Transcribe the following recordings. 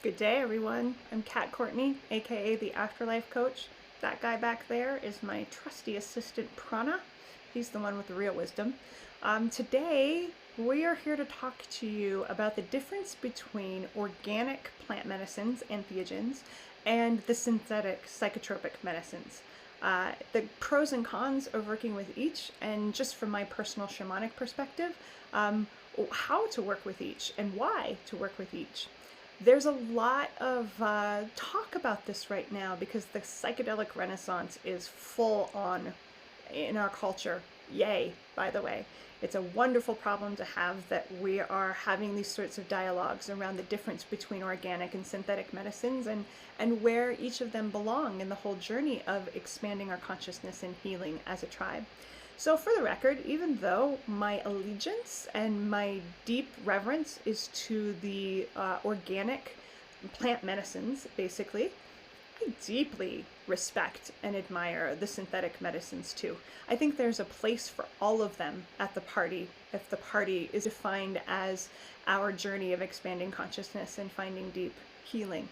Good day, everyone. I'm Kat Courtney, aka the Afterlife Coach. That guy back there is my trusty assistant Prana. He's the one with the real wisdom. Today, we are here to talk to you about the difference between organic plant medicines, entheogens, and the synthetic psychotropic medicines. The pros and cons of working with each, and just from my personal shamanic perspective, how to work with each and why to work with each. There's a lot of talk about this right now because the psychedelic renaissance is full on in our culture. Yay, by the way. It's a wonderful problem to have that we are having these sorts of dialogues around the difference between organic and synthetic medicines and where each of them belong in the whole journey of expanding our consciousness and healing as a tribe. So for the record, even though my allegiance and my deep reverence is to the organic plant medicines, basically, I deeply respect and admire the synthetic medicines too. I think there's a place for all of them at the party, if the party is defined as our journey of expanding consciousness and finding deep healing.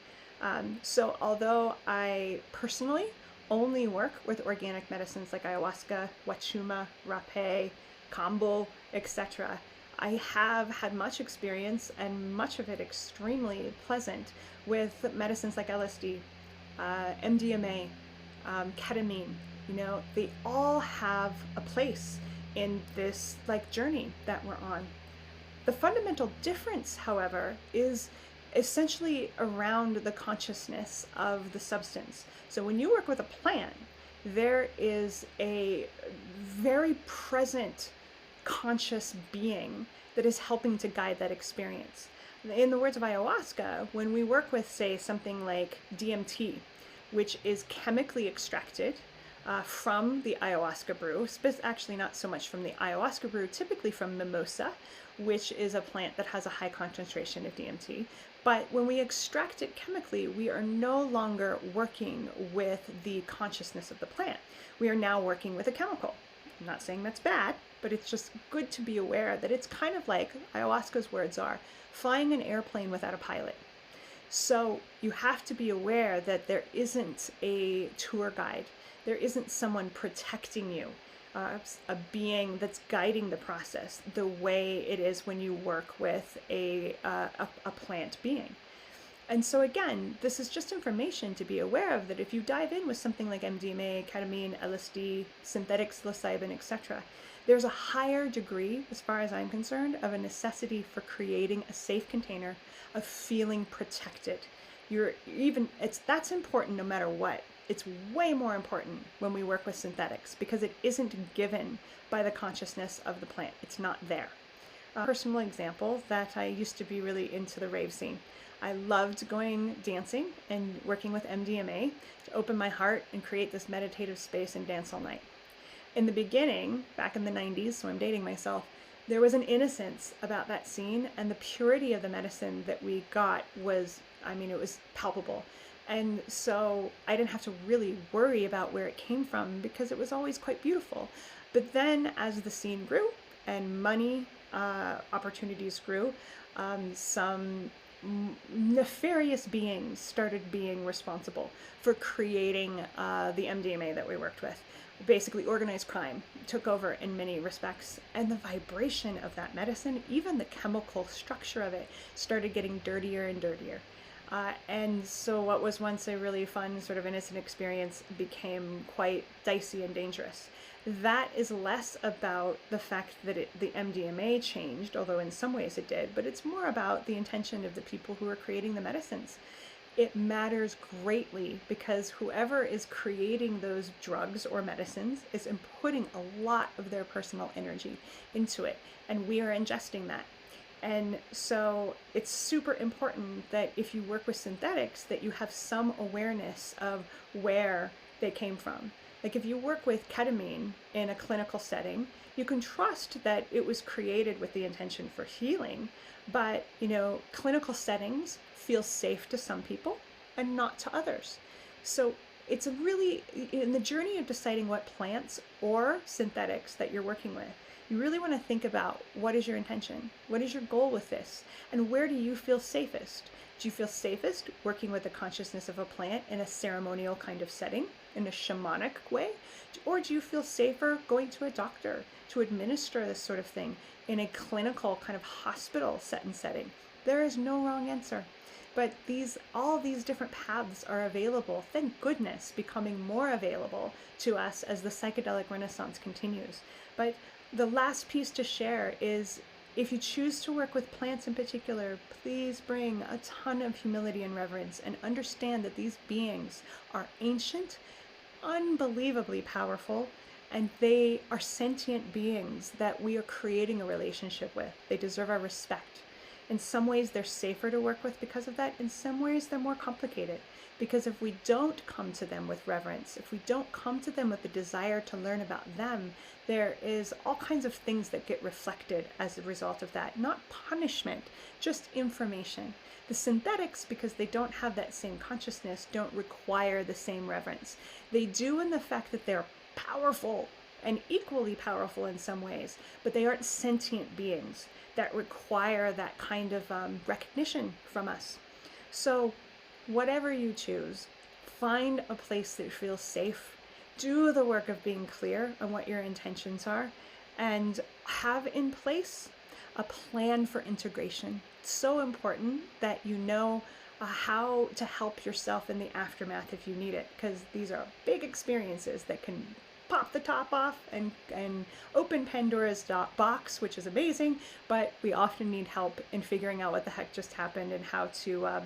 So although I personally only work with organic medicines like ayahuasca, wachuma, rapé, kambo, etc., I have had much experience, and much of it extremely pleasant, with medicines like LSD, MDMA, ketamine. They all have a place in this journey that we're on. The fundamental difference, however, is essentially around the consciousness of the substance. So when you work with a plant, there is a very present conscious being that is helping to guide that experience. In the words of ayahuasca, when we work with, say, something like DMT, which is chemically extracted from the ayahuasca brew, actually not so much from the ayahuasca brew, typically from mimosa, which is a plant that has a high concentration of DMT. But when we extract it chemically, we are no longer working with the consciousness of the plant. We are now working with a chemical. I'm not saying that's bad, but it's just good to be aware that it's kind of like, ayahuasca's words are, flying an airplane without a pilot. So you have to be aware that there isn't a tour guide. There isn't someone protecting you, a being that's guiding the process the way it is when you work with a plant being. And so again, this is just information to be aware of, that if you dive in with something like MDMA, ketamine, LSD, synthetic psilocybin, etc., there's a higher degree, as far as I'm concerned, of a necessity for creating a safe container of feeling protected. That's important no matter what. It's way more important when we work with synthetics because it isn't given by the consciousness of the plant. It's not there. A personal example that I used to be really into the rave scene. I loved going dancing and working with MDMA to open my heart and create this meditative space and dance all night. In the beginning, back in the 90s, so I'm dating myself, there was an innocence about that scene, and the purity of the medicine that we got was, it was palpable. And so I didn't have to really worry about where it came from because it was always quite beautiful. But then as the scene grew and money opportunities grew, some nefarious beings started being responsible for creating the MDMA that we worked with. Basically, organized crime took over in many respects, and the vibration of that medicine, even the chemical structure of it, started getting dirtier and dirtier. And so what was once a really fun, sort of innocent experience became quite dicey and dangerous. That is less about the fact that the MDMA changed, although in some ways it did, but it's more about the intention of the people who are creating the medicines. It matters greatly because whoever is creating those drugs or medicines is putting a lot of their personal energy into it, and we are ingesting that. And so it's super important that if you work with synthetics, that you have some awareness of where they came from. Like if you work with ketamine in a clinical setting, you can trust that it was created with the intention for healing, but clinical settings feel safe to some people and not to others. So it's a really, in the journey of deciding what plants or synthetics that you're working with, you really want to think about, what is your intention? What is your goal with this? And where do you feel safest? Do you feel safest working with the consciousness of a plant in a ceremonial kind of setting, in a shamanic way? Or do you feel safer going to a doctor to administer this sort of thing in a clinical kind of hospital setting? There is no wrong answer. But all these different paths are available, thank goodness, becoming more available to us as the psychedelic renaissance continues. But the last piece to share is, if you choose to work with plants in particular, please bring a ton of humility and reverence and understand that these beings are ancient, unbelievably powerful, and they are sentient beings that we are creating a relationship with. They deserve our respect. In some ways, they're safer to work with because of that. In some ways, they're more complicated. Because if we don't come to them with reverence, if we don't come to them with the desire to learn about them, there is all kinds of things that get reflected as a result of that. Not punishment, just information. The synthetics, because they don't have that same consciousness, don't require the same reverence. They do in the fact that they're powerful and equally powerful in some ways, but they aren't sentient beings that require that kind of recognition from us. So whatever you choose, find a place that feels safe, do the work of being clear on what your intentions are, and have in place a plan for integration. It's so important that you know how to help yourself in the aftermath if you need it, because these are big experiences that can pop the top off and open Pandora's box, which is amazing, but we often need help in figuring out what the heck just happened and how to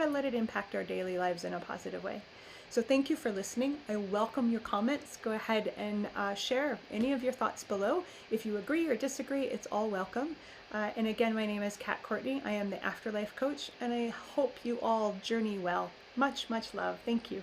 let it impact our daily lives in a positive way. So thank you for listening. I welcome your comments. Go ahead and share any of your thoughts below. If you agree or disagree, it's all welcome. And again, my name is Kat Courtney. I am the Afterlife Coach, and I hope you all journey well. Much, much love. Thank you.